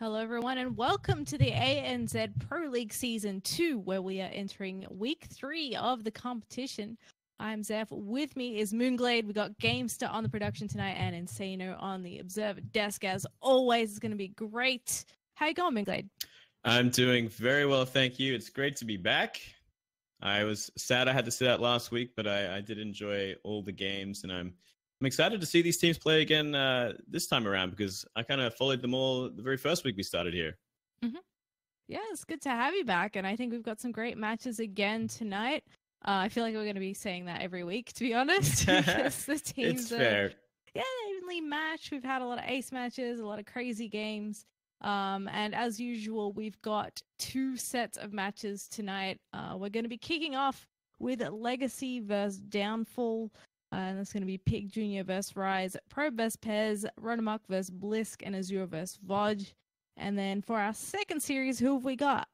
Hello, everyone, and welcome to the ANZ Pro League Season 2, where we are entering Week 3 of the competition. I'm Zeph. With me is Moonglade. We got Gamester on the production tonight and Insano on the Observer desk. As always, it's going to be great. How you going, Moonglade? I'm doing very well, thank you. It's great to be back. I was sad I had to sit out last week, but I did enjoy all the games, and I'm excited to see these teams play again this time around because I kind of followed them all the very first week we started here. Yeah, it's good to have you back, and I think we've got some great matches again tonight. I feel like we're going to be saying that every week, to be honest, because the teams It's fair. Yeah, evenly matched. We've had a lot of ace matches, a lot of crazy games. And as usual, we've got 2 sets of matches tonight. We're going to be kicking off with Legacy versus Downfall. And that's going to be PigJunior versus Rize, Pro vs Pez, Runamok versus Blisk, and Azure versus Vodge. And then for our second series, who have we got?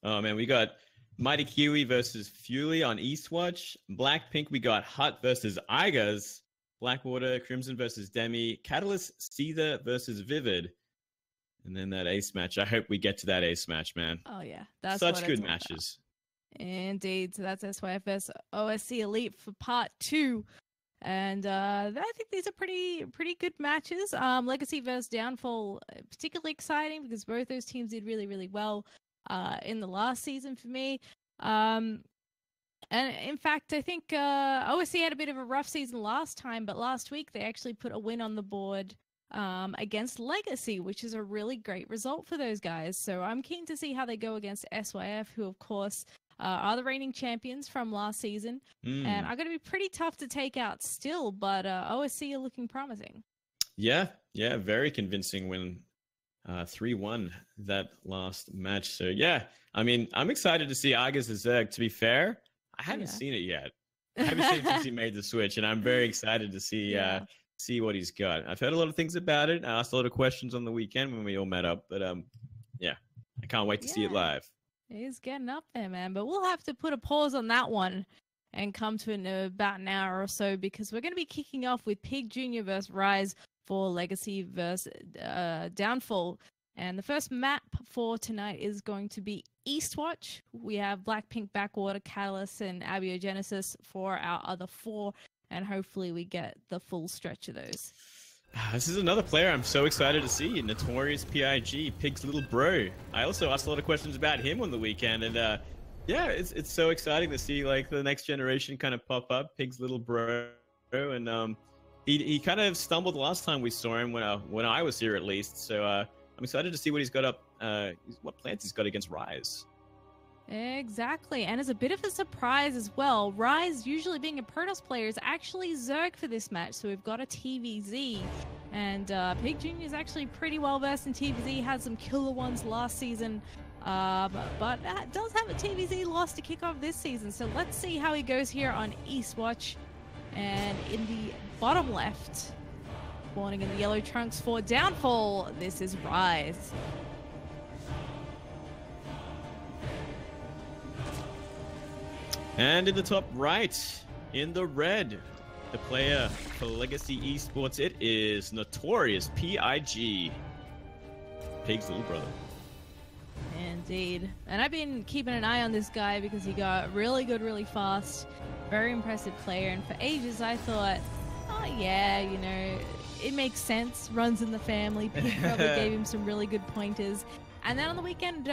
Oh, man, we got Mighty Kiwi versus Fury on Eastwatch. Blackpink, we got Hut versus Igaz. Blackwater, Crimson versus Demi. Catalyst, Seether versus Vivid. And then that ace match. I hope we get to that ace match, man. Oh, yeah. That's such good matches. Indeed. So that's SYF versus OSC Elite for part 2. And I think these are pretty good matches. Legacy versus Downfall, particularly exciting because both those teams did really, really well in the last season for me. And in fact, I think OSC had a bit of a rough season last time, but last week they actually put a win on the board against Legacy, which is a really great result for those guys. So I'm keen to see how they go against SYF, who, of course, are the reigning champions from last season, and are going to be pretty tough to take out still, but OSC are looking promising. Yeah, very convincing win, 3-1 that last match. So yeah, I mean, I'm excited to see Igaz Zerg. To be fair, I haven't seen it yet. I haven't seen it since he made the switch, and I'm very excited to see see what he's got. I've heard a lot of things about it. I asked a lot of questions on the weekend when we all met up, but yeah, I can't wait to see it live. He's getting up there, man. But we'll have to put a pause on that one and come to in about an hour or so because we're going to be kicking off with PigJunior versus Rize for Legacy versus Downfall. And the first map for tonight is going to be Eastwatch. We have Blackpink, Backwater, Catalyst, and Abiogenesis for our other 4. And hopefully we get the full stretch of those. This is another player I'm so excited to see. Notorious PIG, Pig's little bro. I also asked a lot of questions about him on the weekend, and yeah, it's so exciting to see like the next generation kind of pop up. Pig's little bro, and he kind of stumbled last time we saw him when I was here at least. So I'm excited to see what he's got up, what plans he's got against Rize. Exactly, and as a bit of a surprise as well, Rize, usually being a Protoss player, is actually Zerg for this match, so we've got a TVZ, and PigJunior is actually pretty well versed in TVZ, had some killer ones last season, but does have a TVZ loss to kick off this season, so let's see how he goes here on Eastwatch. And in the bottom left, spawning in the yellow trunks for Downfall, this is Rize. And in the top right, in the red, the player for Legacy Esports, it is Notorious PIG. Pig's little brother. Indeed. And I've been keeping an eye on this guy because he got really good, really fast. Very impressive player. And for ages, I thought, oh yeah, you know, it makes sense. Runs in the family. Pig probably gave him some really good pointers. And then on the weekend,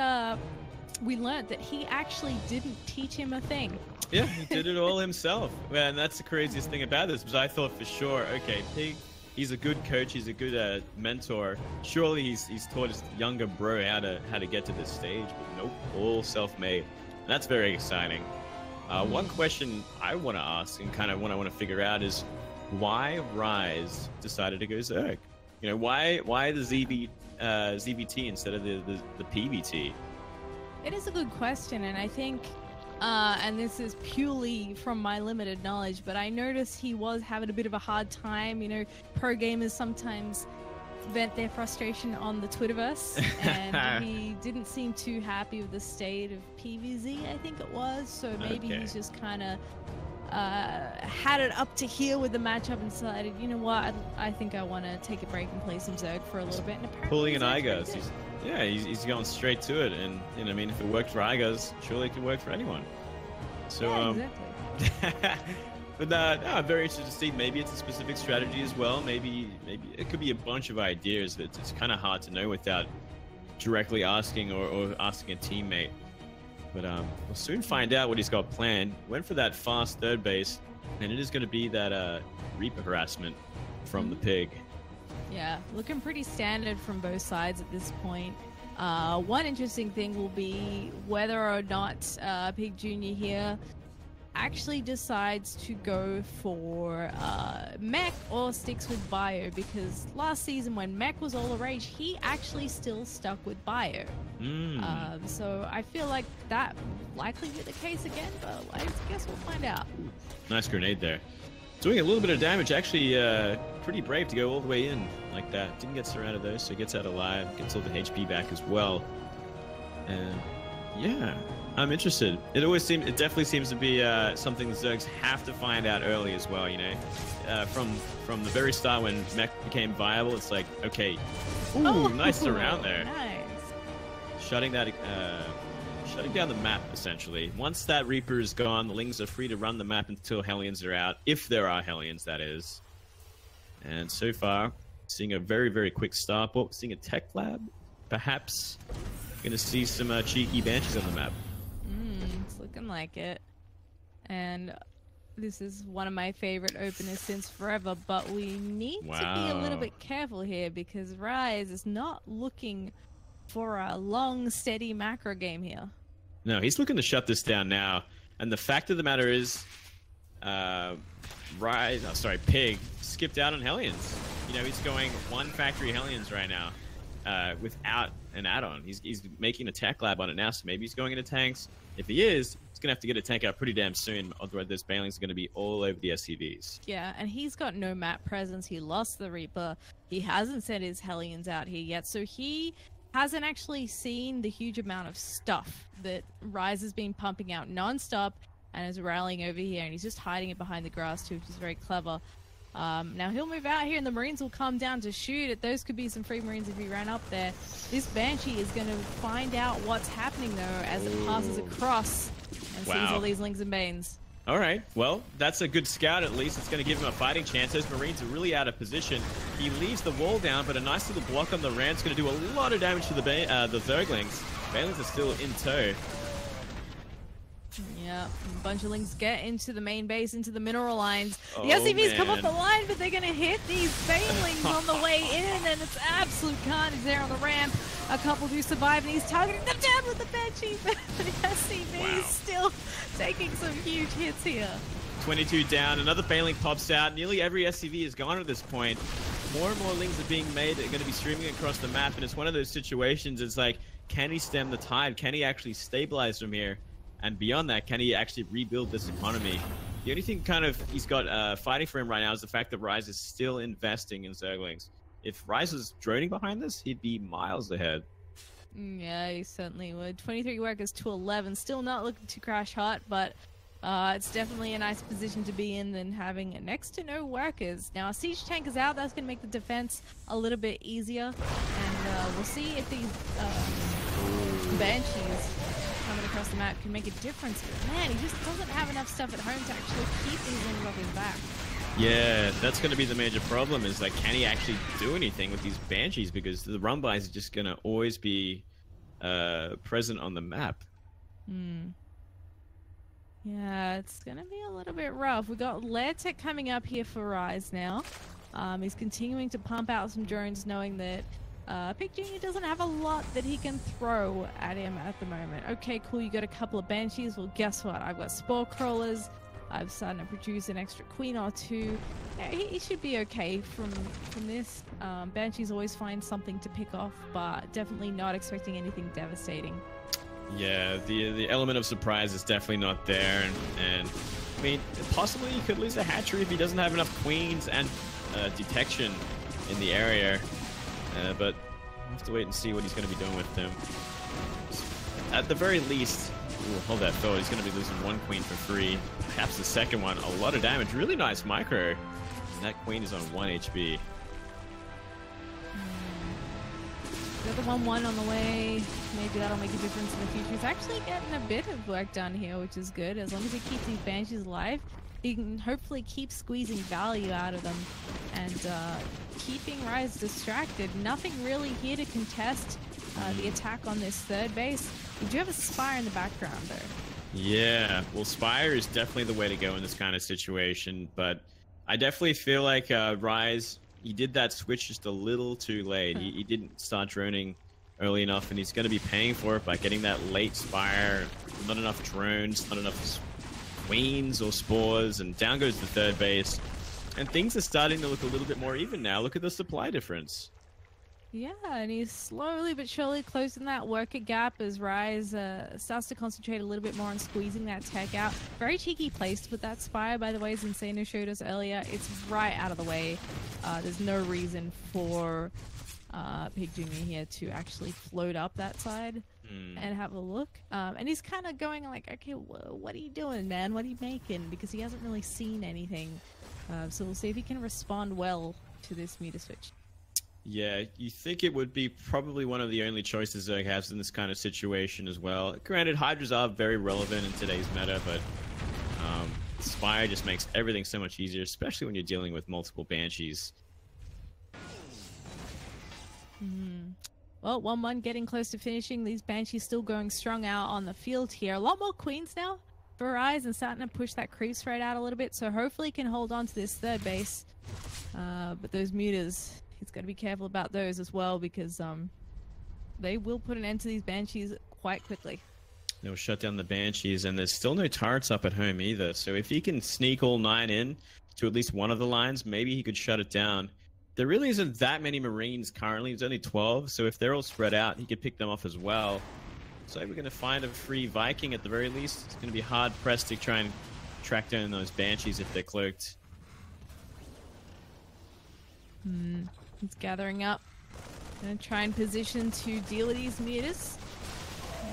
we learned that he actually didn't teach him a thing. Yeah, he did it all himself. And that's the craziest thing about this, because I thought for sure, okay, Pig, he's a good coach, he's a good mentor. Surely he's taught his younger bro how to get to this stage, but nope, all self-made. That's very exciting. One question I want to ask, and kind of what I want to figure out, is why Rize decided to go Zerg? You know, why the ZVT instead of the PVT? It is a good question, and I think, and this is purely from my limited knowledge, but I noticed he was having a bit of a hard time. You know, pro gamers sometimes vent their frustration on the Twitterverse, and he didn't seem too happy with the state of PVZ, I think it was, so maybe he's just kind of had it up to here with the matchup and decided, you know what, I think I want to take a break and play some Zerg for a little bit. And apparently Pulling an Zerg's Igaz. pretty good. He's going straight to it, and you know, I mean, if it worked for Igaz, surely it can work for anyone. So Yeah, exactly. but no, I'm very interested to see. Maybe it's a specific strategy as well. Maybe it could be a bunch of ideas, but it's kind of hard to know without directly asking or asking a teammate. But we'll soon find out what he's got planned. Went for that fast third base, and it is going to be that Reaper harassment from the Pig. Yeah, looking pretty standard from both sides at this point. One interesting thing will be whether or not PigJunior here actually decides to go for Mech or sticks with Bio, because last season when Mech was all the rage, he actually still stuck with Bio. So I feel like that likely be the case again, but I guess we'll find out. Nice grenade there. Doing a little bit of damage. Actually, pretty brave to go all the way in like that. Didn't get surrounded though, so gets out alive. Gets all the HP back as well. And yeah, I'm interested. It definitely seems to be something the Zergs have to find out early as well. You know, from the very start when Mech became viable, it's like, okay, ooh, nice surround there. Nice. Shutting down the map, essentially. Once that Reaper is gone, the Lings are free to run the map until Hellions are out. If there are Hellions, that is. And so far, seeing a very, very quick start. Oh, seeing a tech lab, perhaps. Going to see some cheeky Banshees on the map. It's looking like it. And this is one of my favorite openers since forever, but we need to be a little bit careful here because Rize is not looking for a long, steady macro game here. No, he's looking to shut this down now. And the fact of the matter is, Pig skipped out on Hellions. You know, he's going one factory Hellions right now without an add-on. He's making a tech lab on it now, so maybe he's going into tanks. If he is, he's going to have to get a tank out pretty damn soon, otherwise those Banelings are going to be all over the SCVs. Yeah, and he's got no map presence. He lost the Reaper. He hasn't sent his Hellions out here yet, so he hasn't actually seen the huge amount of stuff that Rize has been pumping out non-stop and is rallying over here, and he's just hiding it behind the grass too, which is very clever. Now he'll move out here and the Marines will come down to shoot it. Those could be some free Marines if he ran up there. This Banshee is going to find out what's happening though as it passes across and sees all these Lings and Banes. All right, well, that's a good scout at least. It's going to give him a fighting chance. Those Marines are really out of position. He leaves the wall down, but a nice little block on the ram's going to do a lot of damage to the Zerglings. Banelings are still in tow. Yeah, a bunch of Lings get into the main base, into the mineral lines. The SCVs come off the line, but they're going to hit these Banelings on the way in, and it's absolute carnage there on the ramp. A couple do survive, and he's targeting them down with the Banshee, but the SCV is still taking some huge hits here. 22 down, another Baneling pops out. Nearly every SCV is gone at this point. More and more Lings are being made that are going to be streaming across the map, and it's one of those situations, it's like, can he stem the tide? Can he actually stabilize from here? And beyond that, can he actually rebuild this economy? The only thing kind of he's got fighting for him right now is the fact that Rize is still investing in Zerglings. If Rize was droning behind this, he'd be miles ahead. Yeah, he certainly would. 23 workers to 11. Still not looking to crash hot, but it's definitely a nice position to be in than having next to no workers. Now, a siege tank is out. That's going to make the defense a little bit easier. And we'll see if these Banshees coming across the map can make a difference. But man, he just doesn't have enough stuff at home to actually keep these Lings off his back. Yeah, that's going to be the major problem is, like, can he actually do anything with these Banshees? Because the run-bys are just going to always be present on the map. Yeah, it's going to be a little bit rough. We got Lairtech coming up here for Rize now. He's continuing to pump out some drones, knowing that PigJunior doesn't have a lot that he can throw at him at the moment. Okay, cool, you got a couple of Banshees. Well, guess what? I've got Spore Crawlers. I've started to produce an extra Queen or two. Yeah, he should be okay from this. Banshees always find something to pick off, but definitely not expecting anything devastating. Yeah, the element of surprise is definitely not there, and I mean, possibly he could lose a hatchery if he doesn't have enough queens and detection in the area, but we'll have to wait and see what he's going to be doing with them. At the very least, Ooh, hold that thought. He's going to be losing one queen for free. Perhaps the second one. A lot of damage. Really nice micro. And that queen is on 1 HP. Got the 1-1 on the way. Maybe that'll make a difference in the future. He's actually getting a bit of work done here, which is good. As long as he keeps these Banshees alive, he can hopefully keep squeezing value out of them and keeping Rize distracted. Nothing really here to contest the attack on this third base. We do have a Spire in the background, though. Yeah, well, Spire is definitely the way to go in this kind of situation, but I definitely feel like Rize, he did that switch just a little too late. He didn't start droning early enough, and he's going to be paying for it by getting that late Spire. Not enough drones, not enough queens or spores, and down goes the third base. And things are starting to look a little bit more even now. Look at the supply difference. Yeah, and he's slowly but surely closing that worker gap as Rize starts to concentrate a little bit more on squeezing that tech out. Very cheeky placed with that Spire, by the way, as Insano showed us earlier. It's right out of the way. There's no reason for PigJunior here to actually float up that side and have a look. And he's kind of going like, okay, what are you doing, man? What are you making? Because he hasn't really seen anything. So we'll see if he can respond well to this meter switch. Yeah, you think it would be probably one of the only choices Zerg has in this kind of situation as well. Granted, Hydras are very relevant in today's meta, but Spire just makes everything so much easier, especially when you're dealing with multiple Banshees. Well, 1-1 getting close to finishing. These Banshees still going strong out on the field here. A lot more queens now for Rize and starting to push that creep spread out a little bit, so hopefully he can hold on to this third base. But those meters, he's got to be careful about those as well, because they will put an end to these Banshees quite quickly. They'll shut down the Banshees, and there's still no turrets up at home either. So if he can sneak all 9 in to at least one of the lines, maybe he could shut it down. There really isn't that many Marines currently. There's only 12, so if they're all spread out, he could pick them off as well. So we're going to find a free Viking at the very least. It's going to be hard-pressed to try and track down those Banshees if they're cloaked. He's gathering up. Gonna try and position to deal with these meters.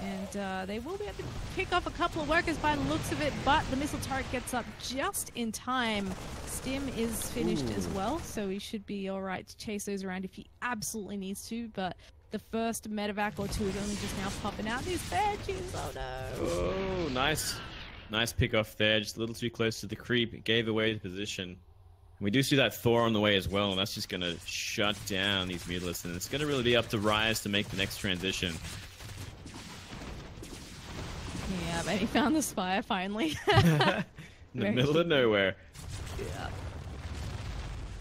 And they will be able to pick off a couple of workers by the looks of it, but the missile turret gets up just in time. Stim is finished as well, so he should be alright to chase those around if he absolutely needs to, but the first medevac or two is only just now popping out. These Banshees, oh no! Oh, nice. Nice pick off there, just a little too close to the creep. It gave away the position. We do see that Thor on the way as well, and that's just going to shut down these mutalists, and it's going to really be up to Rize to make the next transition. Yeah, but he found the Spire finally. In the middle of nowhere. Yeah.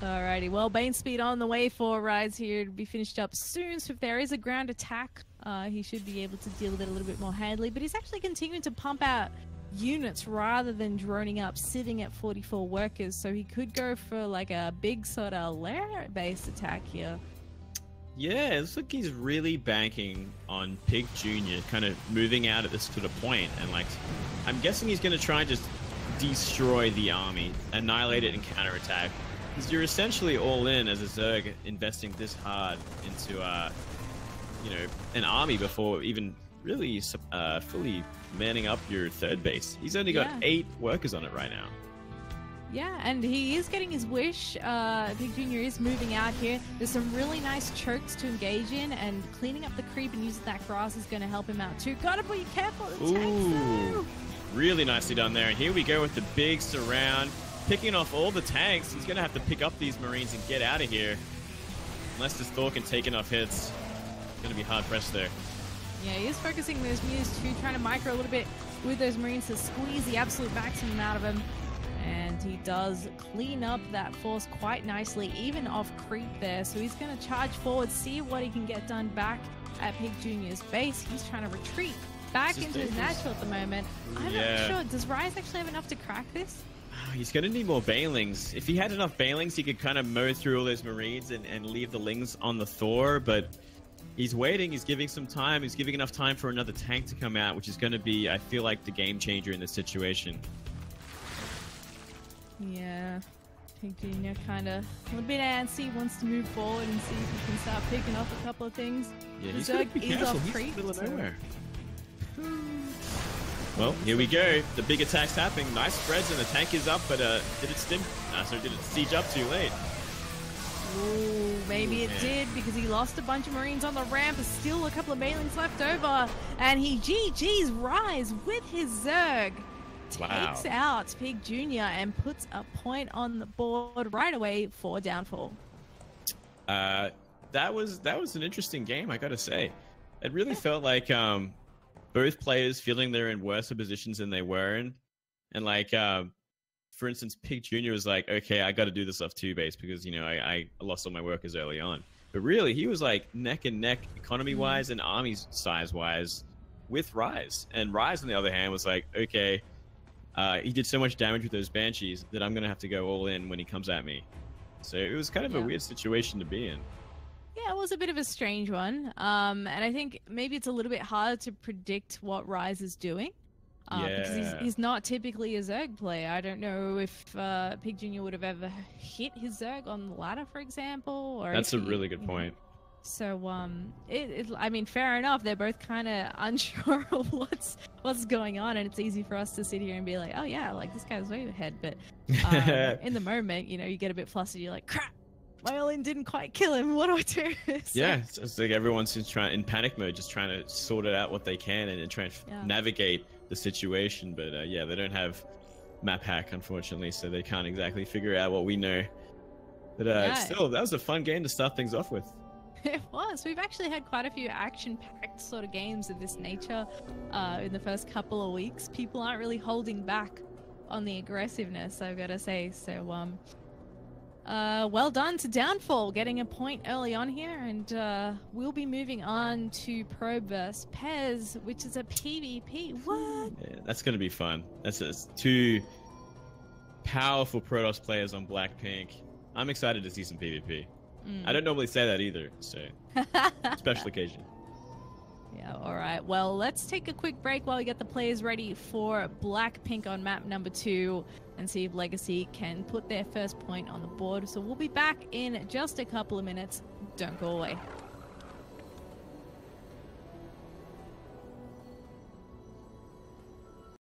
Alrighty, well, Bane speed on the way for Rize here to be finished up soon, so if there is a ground attack, he should be able to deal with it a little bit more handily, but he's actually continuing to pump out units rather than droning up, sitting at 44 workers, so he could go for like a big sort of lair-based attack here. Yeah, it looks like he's really banking on PigJunior kind of moving out at this sort of point, and like, I'm guessing he's going to try and just destroy the army, annihilate it and counterattack, because you're essentially all in as a Zerg investing this hard into you know, an army before even really fully manning up your third base. He's only got 8 workers on it right now. Yeah, and he is getting his wish. PigJunior is moving out here. There's some really nice chokes to engage in, and cleaning up the creep and using that grass is going to help him out too. Gotta be careful. Ooh, really nicely done there. And here we go with the big surround, picking off all the tanks. He's going to have to pick up these Marines and get out of here. Unless this Thor can take enough hits, it's going to be hard pressed there. Yeah, he is focusing those meters too, trying to micro a little bit with those Marines to squeeze the absolute maximum out of him. And he does clean up that force quite nicely, even off creep there. So he's going to charge forward, see what he can get done back at PigJunior's base. He's trying to retreat back into his natural at the moment. I'm not sure. Does Rize actually have enough to crack this? He's going to need more Banelings. If he had enough Banelings, he could kind of mow through all those Marines and leave the Lings on the Thor, but he's waiting. He's giving some time. He's giving enough time for another tank to come out, which is going to be, I feel like, the game changer in this situation. Yeah, PigJunior kind of a little bit antsy, wants to move forward and see if he can start picking up a couple of things. Yeah, he's got to be careful. He's in the middle of nowhere. Well, here we go. The big attack's happening. Nice spreads, and the tank is up, but did it stim? Sorry, did it siege up too late? Ooh, maybe it did, because he lost a bunch of Marines on the ramp. There's still a couple of Bailings left over, and he GG's Rize with his Zerg. Takes out PigJunior and puts a point on the board right away for Downfall. That was an interesting game, I gotta say. It really felt like both players feeling they're in worse positions than they were in, and like for instance, PigJunior was like, okay, I got to do this off 2 base because I lost all my workers early on, but really he was like neck and neck economy wise and army size wise with Rize, and Rize on the other hand was like, okay, he did so much damage with those Banshees that I'm gonna have to go all in when he comes at me. So it was kind of a weird situation to be in. Yeah, it was a bit of a strange one. And I think maybe it's a little bit hard to predict what Rize is doing. Because he's not typically a Zerg player. I don't know if PigJunior would have ever hit his Zerg on the ladder, for example. Or that's a really good point. So, I mean, fair enough. They're both kind of unsure of what's going on, and it's easy for us to sit here and be like, oh yeah, like this guy's way ahead. But in the moment, you get a bit flustered. You're like, crap, my all-in didn't quite kill him. What do I do? So, yeah, it's like everyone's just in panic mode, just trying to sort it out what they can and try and navigate the situation. But yeah, they don't have map hack, unfortunately, so they can't exactly figure out what we know. But still, that was a fun game to start things off with. It was. We've actually had quite a few action-packed sort of games of this nature in the first couple of weeks. People aren't really holding back on the aggressiveness, I've got to say. So, well done to Downfall, getting a point early on here. And we'll be moving on to Probe vs. Pez, which is a PvP. What? Yeah, that's going to be fun. That's 2 powerful Protoss players on Blackpink. I'm excited to see some PvP. I don't normally say that either, so special occasion. Yeah, all right. Well, let's take a quick break while we get the players ready for Blackpink on map number 2 and see if Legacy can put their first point on the board. So we'll be back in just a couple of minutes. Don't go away.